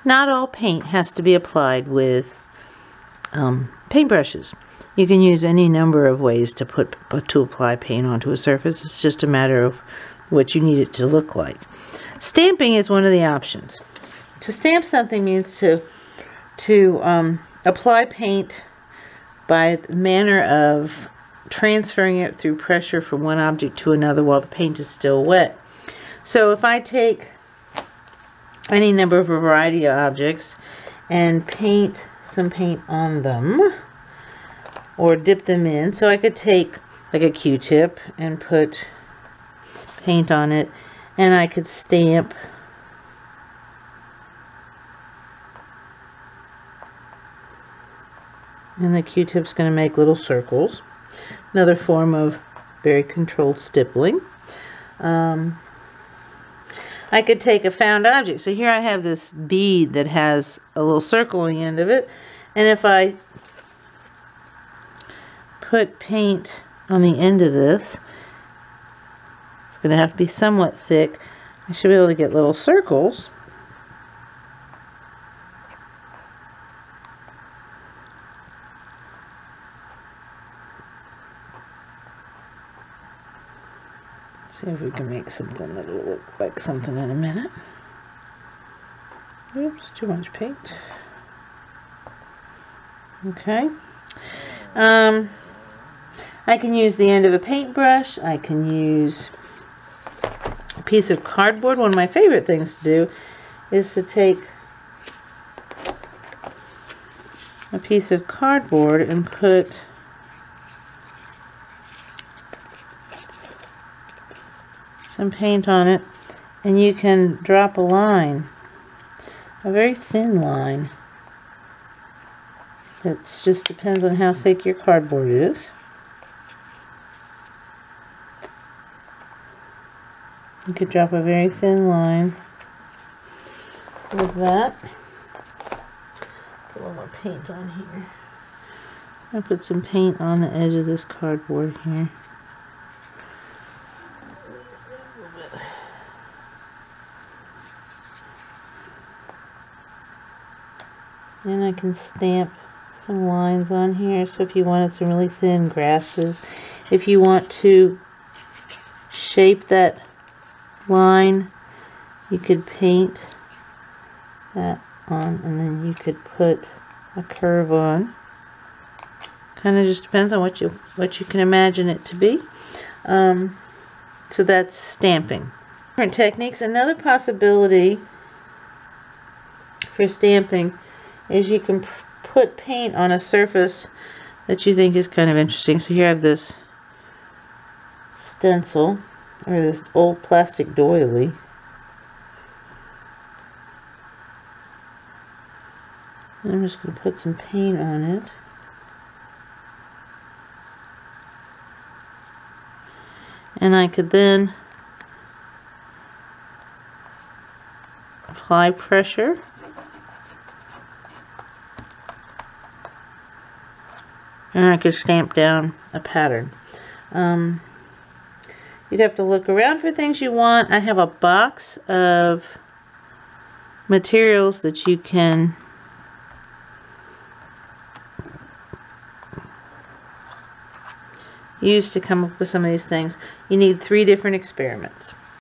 Not all paint has to be applied with paintbrushes. You can use any number of ways to apply paint onto a surface. It's just a matter of what you need it to look like. Stamping is one of the options. To stamp something means to apply paint by the manner of transferring it through pressure from one object to another while the paint is still wet. So if I take any number of a variety of objects and paint some paint on them or dip them in, so I could take like a Q-tip and put paint on it, and I could stamp and the Q-tip's going to make little circles. Another form of very controlled stippling. I could take a found object. So here I have this bead that has a little circle on the end of it. And if I put paint on the end of this, it's going to have to be somewhat thick. I should be able to get little circles. See if we can make something that will look like something in a minute. Oops, too much paint. Okay. I can use the end of a paintbrush. I can use a piece of cardboard. One of my favorite things to do is to take a piece of cardboard and put some paint on it, and you can drop a line, a very thin line. It just depends on how thick your cardboard is. You could drop a very thin line with that. Put a little more paint on here. I'll put some paint on the edge of this cardboard here. And I can stamp some lines on here. So if you wanted some really thin grasses, if you want to shape that line, you could paint that on, and then you could put a curve on. Kind of just depends on what you can imagine it to be. So that's stamping. Different techniques. Another possibility for stamping is you can put paint on a surface that you think is kind of interesting. So here I have this stencil, or this old plastic doily. And I'm just going to put some paint on it. And I could then apply pressure. And I could stamp down a pattern. You'd have to look around for things you want. I have a box of materials that you can use to come up with some of these things. You need 3 different experiments.